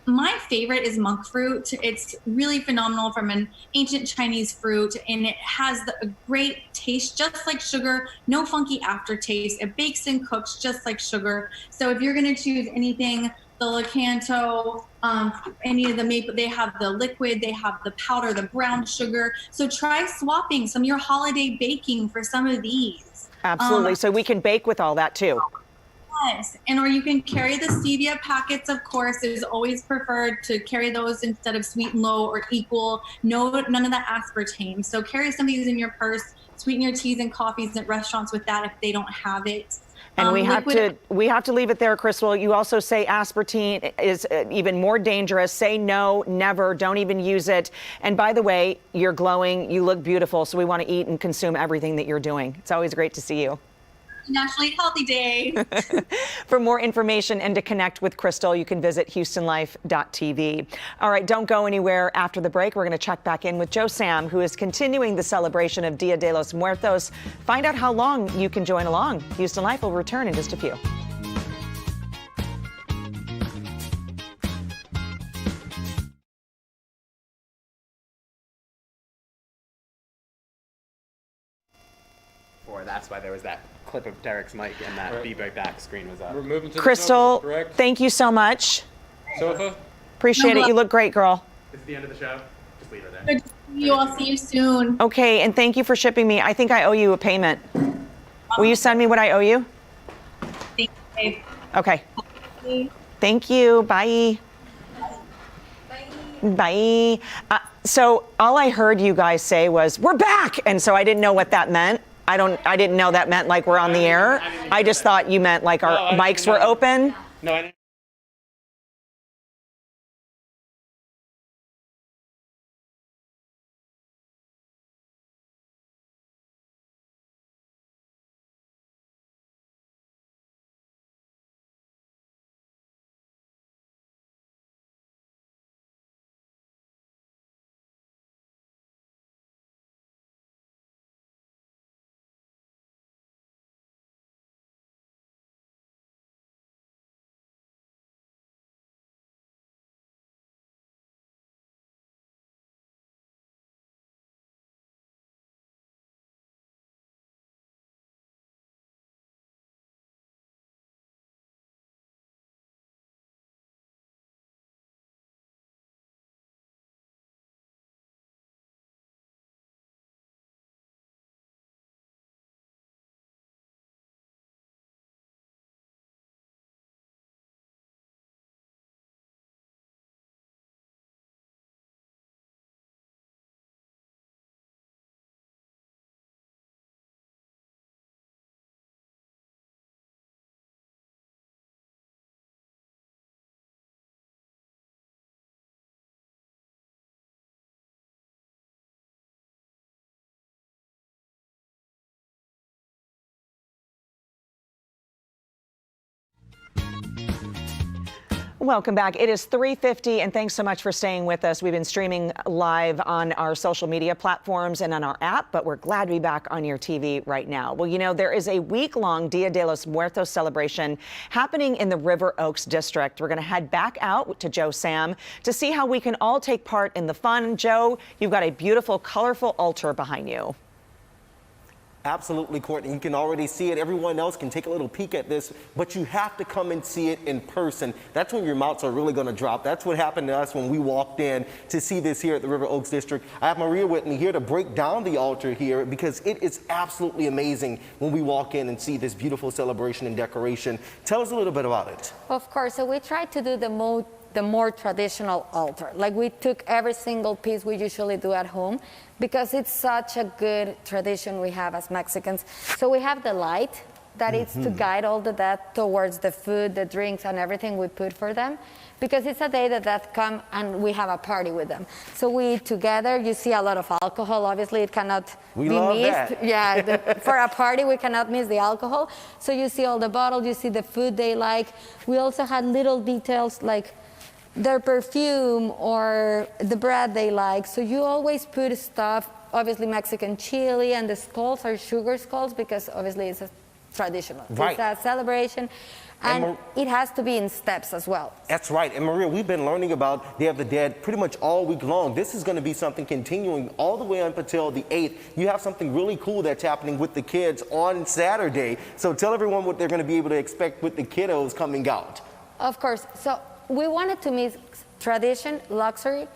my favorite is monk fruit. It's really phenomenal, from an ancient Chinese fruit, and it has a great taste, just like sugar, no funky aftertaste. It bakes and cooks just like sugar. So if you're going to choose anything, the Lakanto, any of the maple, they have the liquid, they have the powder, the brown sugar. So try swapping some of your holiday baking for some of these. Absolutely. So we can bake with all that too. Yes, or you can carry the stevia packets, of course. It is always preferred to carry those instead of Sweet and Low or Equal. None of that aspartame. So carry some of these in your purse. Sweeten your teas and coffees at restaurants with that if they don't have it. And we have to leave it there, Crystal. You also say aspartame is even more dangerous. Say no, never, don't even use it. And by the way, you're glowing, you look beautiful, so we want to eat and consume everything that you're doing. It's always great to see you. Nationally Healthy Day. For more information and to connect with Crystal, you can visit HoustonLife.tv. All right, don't go anywhere. After the break, we're going to check back in with Joe Sam, who is continuing the celebration of Dia de los Muertos. Find out how long you can join along. Houston Life will return in just a few. That's why there was that clip of Derek's mic and that Be Right Back screen was up. We're moving to Crystal, the sofa, correct? thank you so much. Sofa? Appreciate it. You look great, girl. This is the end of the show. Just leave her there. Good to see you. I'll see you soon. Okay, and thank you for shipping me. I think I owe you a payment. Will you send me what I owe you? Thank you. Okay. Thank you. Bye. Bye. So all I heard you guys say was, "We're back," and so I didn't know what that meant. I didn't know that meant like we're on the air. I just thought you meant like our mics were open. No, I didn't. Welcome back. It is 3:50, and thanks so much for staying with us. We've been streaming live on our social media platforms and on our app, but we're glad to be back on your TV right now. Well, you know, there is a week-long Dia de los Muertos celebration happening in the River Oaks District. We're going to head back out to Joe Sam to see how we can all take part in the fun. Joe, you've got a beautiful, colorful altar behind you. Absolutely, Courtney. You can already see it. Everyone else can take a little peek at this, but you have to come and see it in person. That's when your mouths are really going to drop. That's what happened to us when we walked in to see this here at the River Oaks District. I have Maria with me here to break down the altar here because it is absolutely amazing when we walk in and see this beautiful celebration and decoration. Tell us a little bit about it. Of course. So we tried to do the more traditional altar. Like we took every single piece we usually do at home because it's such a good tradition we have as Mexicans. So we have the light that is to guide all the dead towards the food, the drinks, and everything we put for them, because it's a day that death come and we have a party with them. So we eat together. You see a lot of alcohol. Obviously, it cannot be missed. That. Yeah, for a party, we cannot miss the alcohol. So you see all the bottles, you see the food they like. We also had little details like their perfume or the bread they like. So you always put stuff, obviously Mexican chili, and the skulls are sugar skulls because obviously it's a traditional. Right. It's a celebration. And it has to be in steps as well. That's right. And Maria, we've been learning about Day of the Dead pretty much all week long. This is going to be something continuing all the way up until the 8th. You have something really cool that's happening with the kids on Saturday. So tell everyone what they're going to be able to expect with the kiddos coming out. Of course. So we wanted to mix tradition, luxury,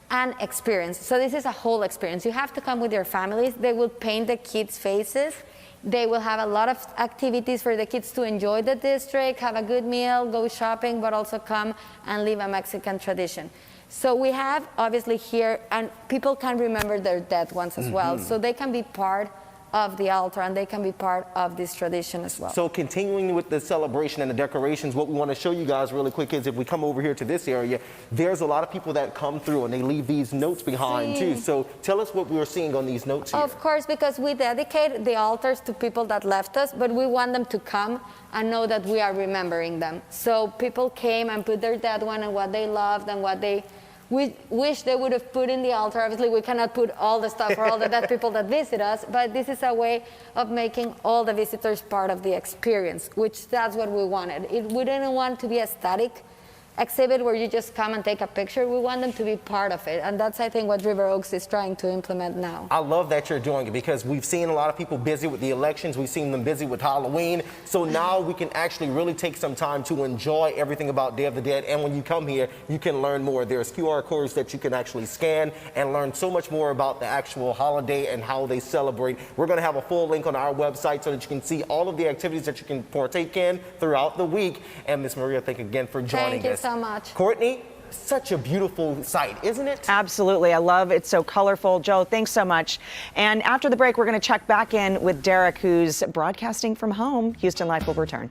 and experience. So this is a whole experience. You have to come with your families. They will paint the kids' faces. They will have a lot of activities for the kids to enjoy the district, have a good meal, go shopping, but also come and live a Mexican tradition. So we have obviously here, and people can remember their dead ones as well. So they can be part of the altar and they can be part of this tradition as well. So continuing with the celebration and the decorations, what we want to show you guys really quick is if we come over here to this area, there's a lot of people that come through and they leave these notes behind too. So tell us what we're seeing on these notes here. Of course, because we dedicate the altars to people that left us, but we want them to come and know that we are remembering them. So people came and put their dead one and what they loved and what they wish they would have put in the altar. Obviously, we cannot put all the stuff for all the dead people that visit us, but this is a way of making all the visitors part of the experience, which that's what we wanted. We didn't want to be a static exhibit where you just come and take a picture. We want them to be part of it, and that's, I think, what River Oaks is trying to implement now. I love that you're doing it because we've seen a lot of people busy with the elections. We've seen them busy with Halloween. So now we can actually really take some time to enjoy everything about Day of the Dead. And when you come here, you can learn more. There's QR codes that you can actually scan and learn so much more about the actual holiday and how they celebrate. We're going to have a full link on our website so that you can see all of the activities that you can partake in throughout the week. And Miss Maria, thank you again for joining us. Thank you so much. Courtney, such a beautiful sight, isn't it? Absolutely. I love it. So colorful. Joe, thanks so much. And after the break, we're going to check back in with Derek, who's broadcasting from home. Houston Life will return.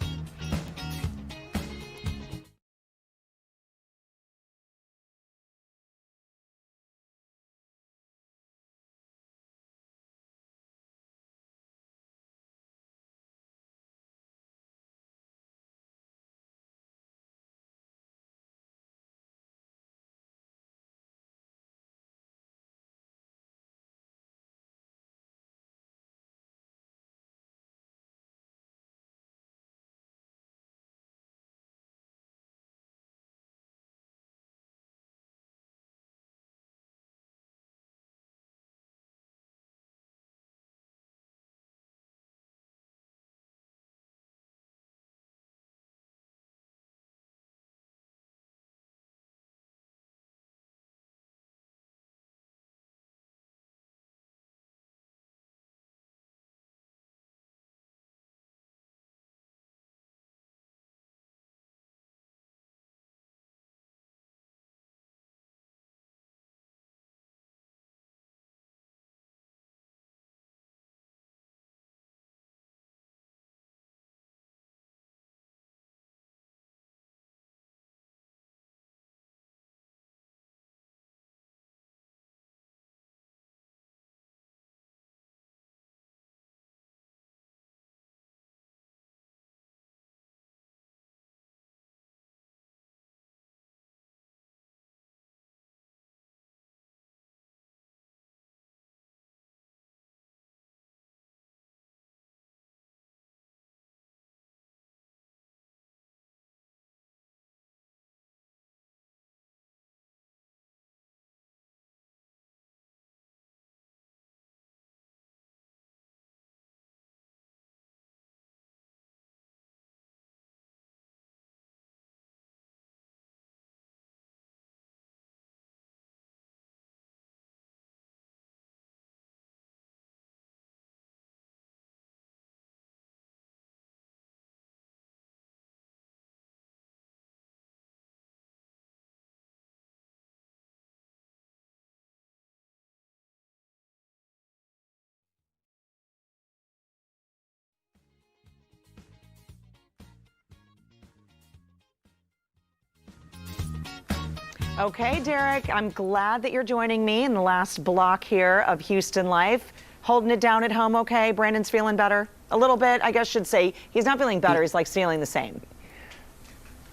Okay, Derek, I'm glad that you're joining me in the last block here of Houston Life. Holding it down at home, okay? Brandon's feeling better? A little bit, I guess should say. He's not feeling better, he's like feeling the same.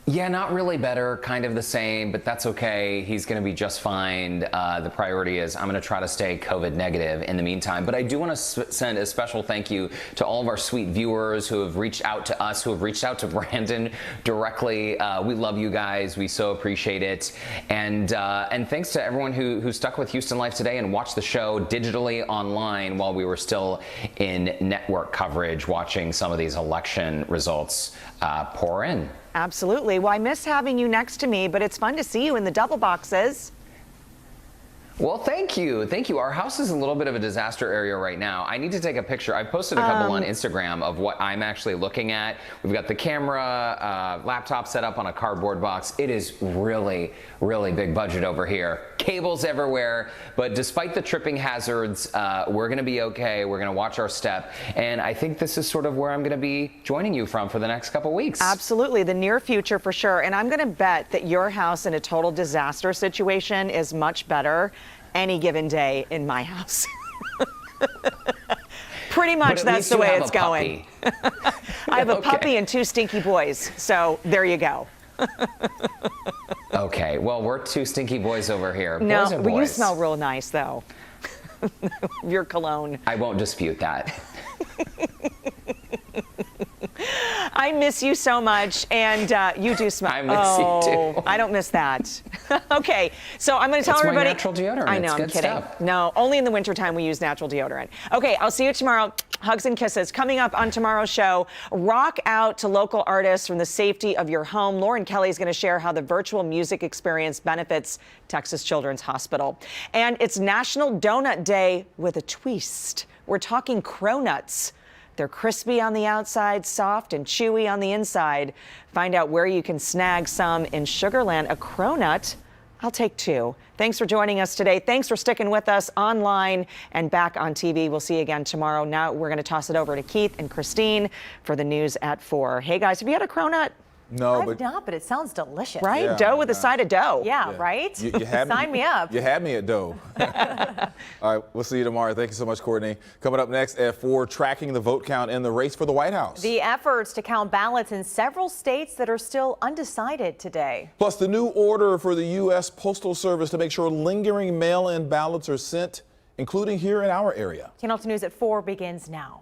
Yeah, not really better, kind of the same, but that's okay. He's going to be just fine. The priority is I'm going to try to stay COVID negative in the meantime. But I do want to send a special thank you to all of our sweet viewers who have reached out to us, who have reached out to Brandon directly. We love you guys. We so appreciate it. And thanks to everyone who stuck with Houston Life today and watched the show digitally online while we were still in network coverage, watching some of these election results pour in. Absolutely. Well, I miss having you next to me, but it's fun to see you in the double boxes. Well, thank you. Thank you. Our house is a little bit of a disaster area right now. I need to take a picture. I posted a couple on Instagram of what I'm actually looking at. We've got the camera, laptop set up on a cardboard box. It is really, really big budget over here. Cables everywhere. But despite the tripping hazards, we're going to be okay. We're going to watch our step. And I think this is sort of where I'm going to be joining you from for the next couple weeks. Absolutely. The near future for sure. And I'm going to bet that your house in a total disaster situation is much better any given day in my house. Pretty much that's the way it's going. I have a puppy and 2 stinky boys. So there you go. Okay, well, we're 2 stinky boys over here. No, Boys are well, you boys. smell real nice though. Your cologne. I won't dispute that. I miss you so much, and you do smell. I miss you too. I don't miss that. Okay, so I'm going to tell It's my everybody. natural deodorant. I know, It's I'm good kidding. stuff. No, only in the wintertime we use natural deodorant. Okay, I'll see you tomorrow. Hugs and kisses. Coming up on tomorrow's show, rock out to local artists from the safety of your home. Lauren Kelly is going to share how the virtual music experience benefits Texas Children's Hospital. And it's National Donut Day with a twist. We're talking cronuts. They're crispy on the outside, soft and chewy on the inside. Find out where you can snag some in Sugarland. A cronut, I'll take 2. Thanks for joining us today. Thanks for sticking with us online and back on TV. We'll see you again tomorrow. Now we're going to toss it over to Keith and Christine for the news at 4. Hey guys, have you had a cronut? No, I've not, but it sounds delicious. Right? Yeah, Dough with a side of dough. Yeah, right? You had Sign me up. You had me at dough. All right, we'll see you tomorrow. Thank you so much, Courtney. Coming up next at 4, tracking the vote count in the race for the White House. The efforts to count ballots in several states that are still undecided today. Plus, the new order for the U.S. Postal Service to make sure lingering mail-in ballots are sent, including here in our area. Channel 2 News at 4 begins now.